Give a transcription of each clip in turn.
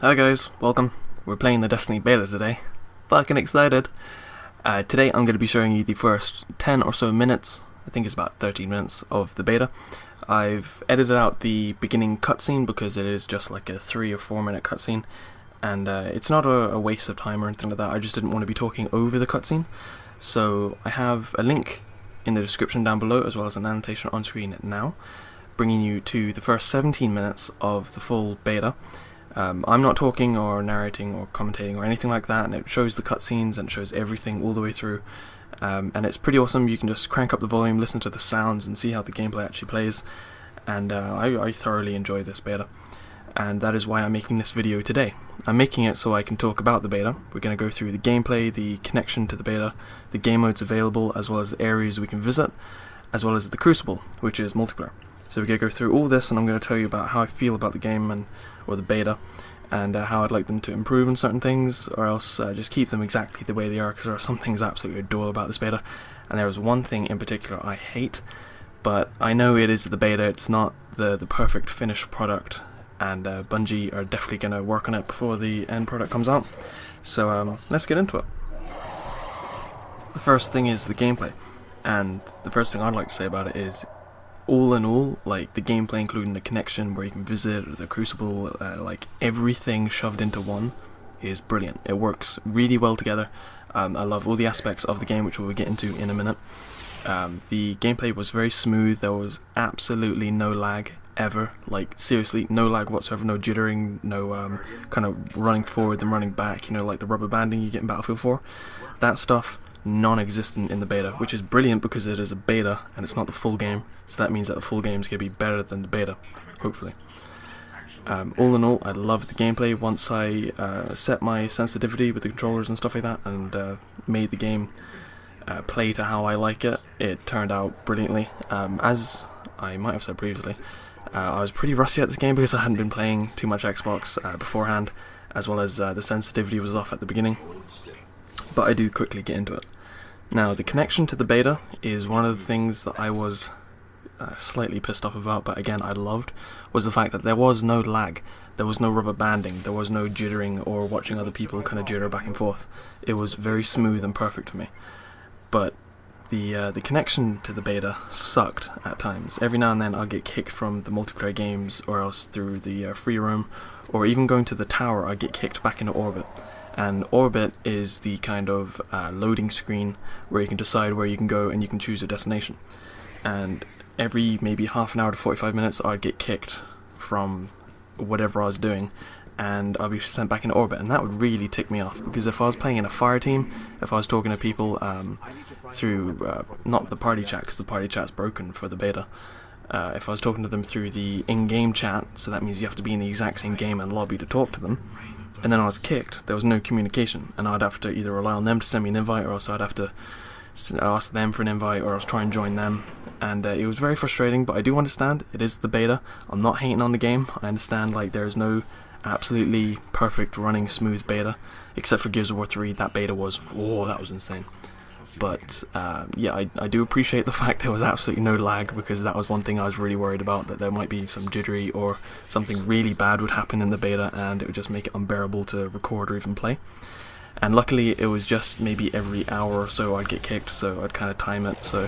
Hi guys, welcome. We're playing the Destiny beta today. Fucking excited. Today I'm going to be showing you the first 10 or so minutes, I think it's about 13 minutes of the beta. I've edited out the beginning cutscene because it is just like a 3 or 4 minute cutscene, and it's not a waste of time or anything like that. I just didn't want to be talking over the cutscene. So I have a link in the description down below as well as an annotation on screen now, bringing you to the first 17 minutes of the full beta. I'm not talking or narrating or commentating or anything like that, and it shows the cutscenes and it shows everything all the way through, and it's pretty awesome. You can just crank up the volume, listen to the sounds and see how the gameplay actually plays, and I thoroughly enjoy this beta, and that is why I'm making this video today. I'm making it so I can talk about the beta. We're going to go through the gameplay, the connection to the beta, the game modes available, as well as the areas we can visit, as well as the Crucible, which is multiplayer. So we're going to go through all this, and I'm going to tell you about how I feel about the game or the beta, and how I'd like them to improve on certain things, or else just keep them exactly the way they are, because there are some things I absolutely adore about this beta, and there is one thing in particular I hate, but I know it is the beta, it's not the perfect finished product, and Bungie are definitely going to work on it before the end product comes out. So let's get into it. The first thing is the gameplay, and the first thing I'd like to say about it is, all in all, like the gameplay, including the connection where you can visit the Crucible, like everything shoved into one is brilliant. It works really well together. I love all the aspects of the game, which we'll get into in a minute. The gameplay was very smooth. There was absolutely no lag ever, like seriously no lag whatsoever, no jittering, no kind of running forward and running back, you know, like the rubber banding you get in Battlefield 4. That stuff non-existent in the beta, which is brilliant because it is a beta and it's not the full game, so that means that the full game is going to be better than the beta, hopefully. All in all, I loved the gameplay. Once I set my sensitivity with the controllers and stuff like that, and made the game play to how I like it, it turned out brilliantly. As I might have said previously, I was pretty rusty at this game because I hadn't been playing too much Xbox beforehand, as well as the sensitivity was off at the beginning, but I do quickly get into it. Now, the connection to the beta is one of the things that I was slightly pissed off about, but again I loved, was the fact that there was no lag, there was no rubber banding, there was no jittering or watching other people kind of jitter back and forth. It was very smooth and perfect for me. But the connection to the beta sucked at times. Every now and then I'll get kicked from the multiplayer games, or else through the free roam, or even going to the tower I get kicked back into orbit. And orbit is the kind of loading screen where you can decide where you can go and you can choose your destination. And every maybe half an hour to 45 minutes I'd get kicked from whatever I was doing, and I'll be sent back into orbit, and that would really tick me off, because if I was playing in a fire team, if I was talking to people through not the party chat, because the party chat's broken for the beta, if I was talking to them through the in-game chat, so that means you have to be in the exact same game and lobby to talk to them, and then I was kicked, there was no communication, and I'd have to either rely on them to send me an invite, or else I'd have to ask them for an invite, or else try and join them, and it was very frustrating. But I do understand, it is the beta, I'm not hating on the game, I understand like there is no absolutely perfect running smooth beta, except for Gears of War 3, that beta was, oh, that was insane. But yeah, I do appreciate the fact there was absolutely no lag, because that was one thing I was really worried about, that there might be some jittery or something really bad would happen in the beta and it would just make it unbearable to record or even play. And luckily it was just maybe every hour or so I'd get kicked, so I'd kind of time it so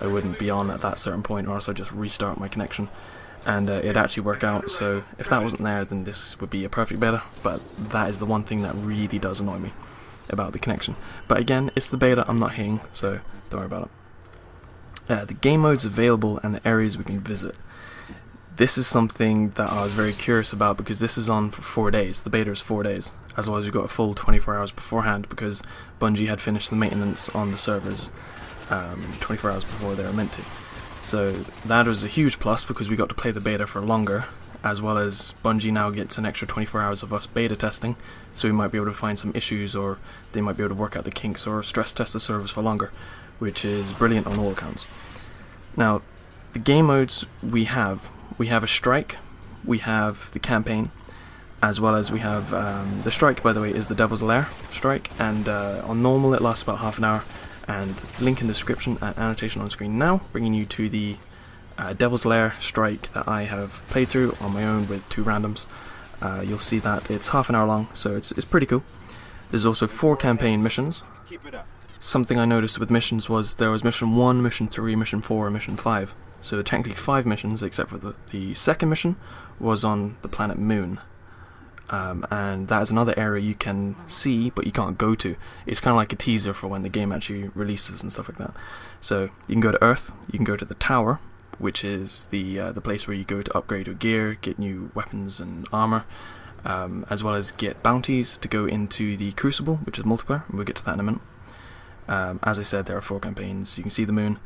I wouldn't be on at that certain point, or else I'd just restart my connection, and it'd actually work out. So if that wasn't there, then this would be a perfect beta, but that is the one thing that really does annoy me about the connection. But again, it's the beta, I'm not hating, so don't worry about it. The game modes available and the areas we can visit. This is something that I was very curious about, because this is on for 4 days. The beta is 4 days, as well as we got a full 24 hours beforehand, because Bungie had finished the maintenance on the servers 24 hours before they were meant to. So that was a huge plus, because we got to play the beta for longer, as well as Bungie now gets an extra 24 hours of us beta testing, so we might be able to find some issues, or they might be able to work out the kinks or stress test the servers for longer, which is brilliant on all accounts. Now, the game modes we have a strike, we have the campaign, as well as we have the strike, by the way, is the Devil's Lair strike, and on normal it lasts about half an hour, and link in the description and annotation on screen now, bringing you to the Devil's Lair strike that I have played through on my own with 2 randoms. you'll see that it's half an hour long, so it's pretty cool. There's also 4 campaign missions. Something I noticed with missions was there was mission 1, mission 3, mission 4, and mission 5. So technically 5 missions, except for the second mission was on the planet Moon. And that is another area you can see, but you can't go to. It's kind of like a teaser for when the game actually releases and stuff like that. So you can go to Earth, you can go to the Tower, which is the place where you go to upgrade your gear, get new weapons and armor, as well as get bounties to go into the Crucible, which is multiplayer, and we'll get to that in a minute. As I said, there are 4 campaigns. You can see the Moon,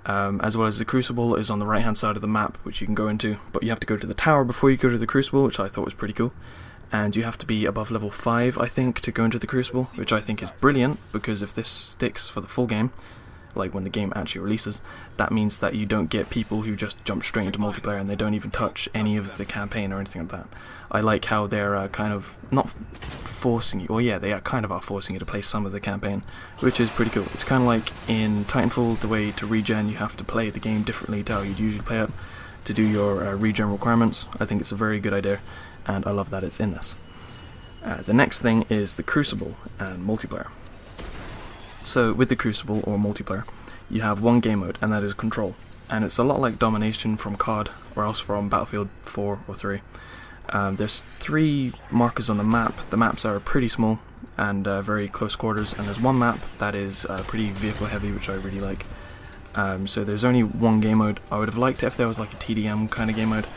as well as the Crucible is on the right hand side of the map, which you can go into, but you have to go to the Tower before you go to the Crucible, which I thought was pretty cool. And you have to be above level 5, I think, to go into the Crucible, which I think is brilliant, because if this sticks for the full game, like when the game actually releases, that means that you don't get people who just jump straight into multiplayer and they don't even touch any of the campaign or anything like that. I like how they're kind of not forcing you, well yeah, they kind of are forcing you to play some of the campaign, which is pretty cool. It's kind of like in Titanfall, the way to regen, you have to play the game differently to how you'd usually play it to do your regen requirements. I think it's a very good idea, and I love that it's in this. The next thing is the Crucible and multiplayer. So with the Crucible or multiplayer, you have one game mode, and that is Control. And it's a lot like Domination from COD, or else from Battlefield 4 or 3. There's 3 markers on the map. The maps are pretty small and very close quarters, and there's one map that is pretty vehicle heavy, which I really like. So there's only one game mode. I would have liked it if there was like a TDM kind of game mode.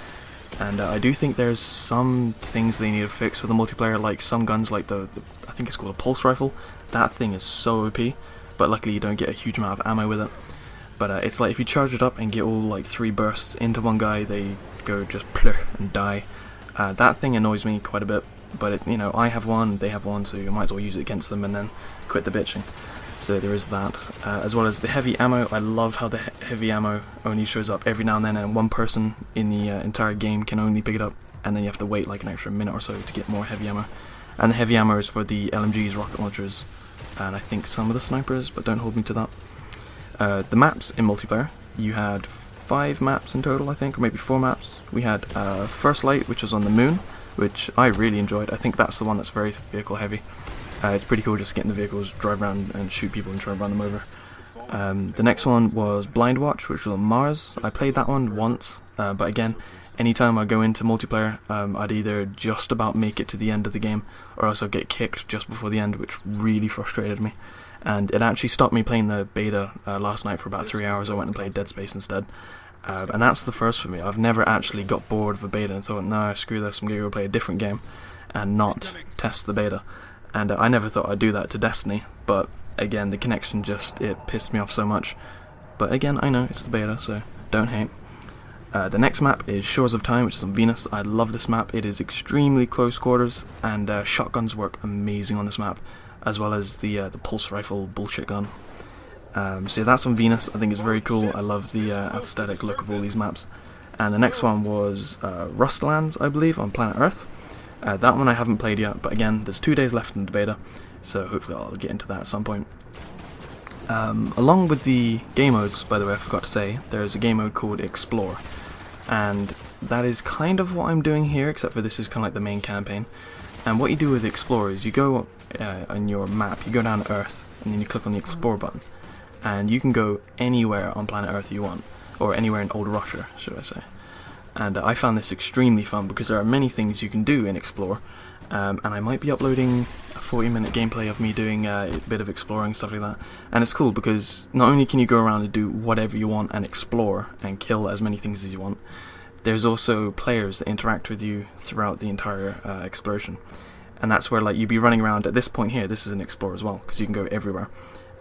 And I do think there's some things they need to fix with the multiplayer, like some guns, like the I think it's called a pulse rifle. That thing is so OP, but luckily you don't get a huge amount of ammo with it. But it's like if you charge it up and get all like 3 bursts into one guy, they go just plur and die. That thing annoys me quite a bit, but you know, I have one, they have one, so you might as well use it against them and then quit the bitching. So there is that, as well as the heavy ammo. I love how the heavy ammo only shows up every now and then, and one person in the entire game can only pick it up, and then you have to wait like an extra minute or so to get more heavy ammo. And the heavy ammo is for the LMGs, rocket launchers, and I think some of the snipers, but don't hold me to that. The maps in multiplayer, you had 5 maps in total, I think, or maybe 4 maps. We had First Light, which was on the Moon, which I really enjoyed. I think that's the one that's very vehicle heavy. It's pretty cool just getting the vehicles, drive around and shoot people and try and run them over. The next one was Blind Watch, which was on Mars. I played that one once, but again, anytime I go into multiplayer, I'd either just about make it to the end of the game, or else I'd get kicked just before the end, which really frustrated me. And it actually stopped me playing the beta last night for about 3 hours. I went and played Dead Space instead. And that's the first for me. I've never actually got bored of a beta and thought, no, screw this, I'm going to go play a different game and not test the beta. And I never thought I'd do that to Destiny, but again, the connection it pissed me off so much. But again, I know, it's the beta, so don't hate. The next map is Shores of Time, which is on Venus. I love this map. It is extremely close quarters, and shotguns work amazing on this map, as well as the pulse rifle bullshit gun. So yeah, that's on Venus. I think it's very cool. I love the aesthetic look of all these maps. And the next one was Rustlands, I believe, on Planet Earth. That one I haven't played yet, but again, there's 2 days left in the beta, so hopefully I'll get into that at some point. Along with the game modes, by the way, I forgot to say, there's a game mode called Explore, and that is kind of what I'm doing here, except for this is kind of like the main campaign. And what you do with Explore is you go on your map, you go down to Earth, and then you click on the Explore button, and you can go anywhere on planet Earth you want, or anywhere in Old Russia, should I say. And I found this extremely fun because there are many things you can do in Explore, and I might be uploading a 40-minute gameplay of me doing a bit of exploring, stuff like that. And it's cool because not only can you go around and do whatever you want and explore and kill as many things as you want, there's also players that interact with you throughout the entire exploration. And that's where like you'd be running around at this point here, this is an Explore as well, because you can go everywhere.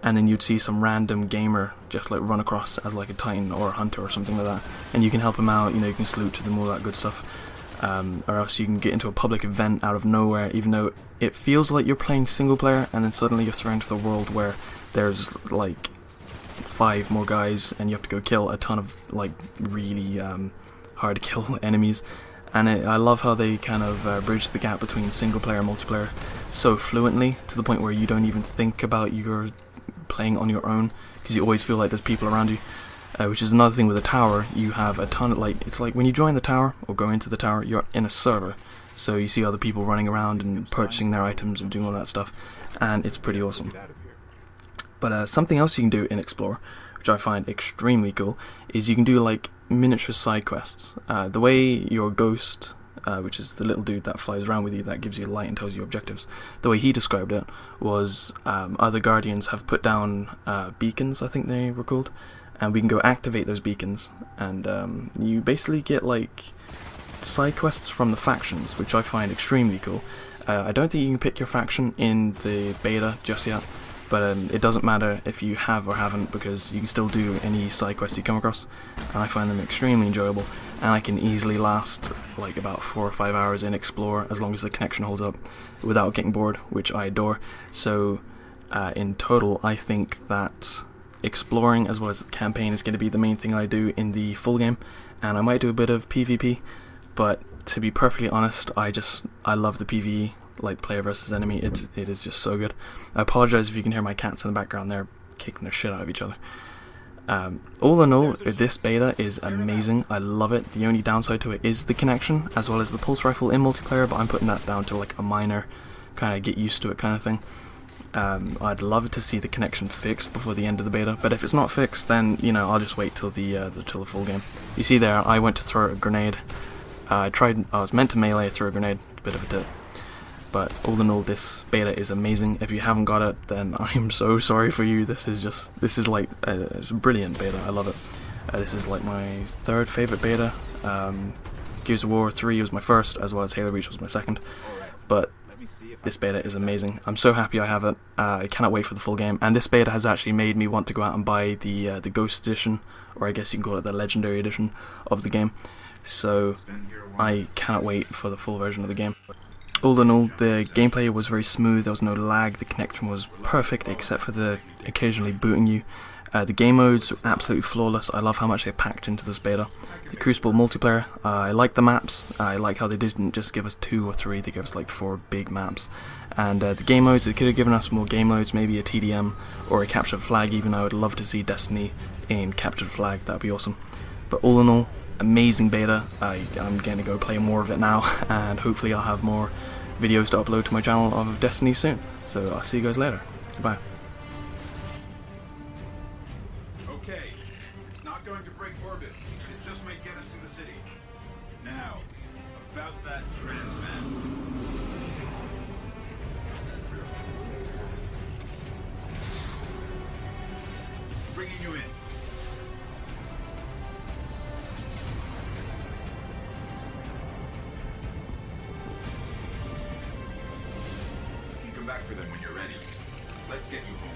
And then you'd see some random gamer just like run across as like a Titan or a Hunter or something like that, and you can help him out, you know, you can salute to them, all that good stuff. Or else you can get into a public event out of nowhere, even though it feels like you're playing single player, and then suddenly you're thrown into the world where there's like 5 more guys and you have to go kill a ton of like really hard to kill enemies. And I love how they kind of bridge the gap between single player and multiplayer so fluently, to the point where you don't even think about your playing on your own, because you always feel like there's people around you, which is another thing with the tower. You have a ton of, like, it's like when you join the tower or go into the tower, you're in a server, So you see other people running around and purchasing their items and doing all that stuff, and it's pretty awesome. But something else you can do in Explore, which I find extremely cool, is you can do like miniature side quests. The way your ghost, which is the little dude that flies around with you that gives you light and tells you objectives, the way he described it was other guardians have put down beacons, I think they were called, and we can go activate those beacons, and you basically get like side quests from the factions, which I find extremely cool. I don't think you can pick your faction in the beta just yet, but it doesn't matter if you have or haven't, because you can still do any side quests you come across, and I find them extremely enjoyable, and I can easily last like about 4 or 5 hours in Explore as long as the connection holds up without getting bored, which I adore. So in total, I think that exploring as well as the campaign is going to be the main thing I do in the full game, and I might do a bit of PvP, but to be perfectly honest, I love the PvE, like player versus enemy. It is just so good. I apologize if you can hear my cats in the background. They're kicking their shit out of each other. All in all, this beta is amazing. I love it. The only downside to it is the connection, as well as the pulse rifle in multiplayer, but I'm putting that down to like a minor kind of get used to it kind of thing. I'd love to see the connection fixed before the end of the beta, but if it's not fixed, then you know, I'll just wait till the full game. You see there, I went to throw a grenade. I was meant to melee throw a grenade, a bit of a tip. But all in all, this beta is amazing. If you haven't got it, then I'm so sorry for you. This is like it's a brilliant beta. I love it. This is like my third favorite beta. Gears of War 3 was my first, as well as Halo Reach was my second. But this beta is amazing. I'm so happy I have it. I cannot wait for the full game. And this beta has actually made me want to go out and buy the Ghost Edition, or I guess you can call it the Legendary Edition of the game. So I cannot wait for the full version of the game. All in all, the gameplay was very smooth, there was no lag, the connection was perfect except for the occasionally booting you. The game modes are absolutely flawless. I love how much they packed into this beta. The Crucible multiplayer, I like the maps. I like how they didn't just give us 2 or 3, they gave us like 4 big maps. And the game modes, they could have given us more game modes, maybe a TDM or a captured flag even. I would love to see Destiny in captured flag, that would be awesome. But all in all, amazing beta. I'm going to go play more of it now, and hopefully I'll have more videos to upload to my channel of Destiny soon. So I'll see you guys later. Goodbye. Okay, it's not going to break orbit. It just might get us to the city. Now, about that transman. Bringing you in. Come back for them when you're ready. Let's get you home.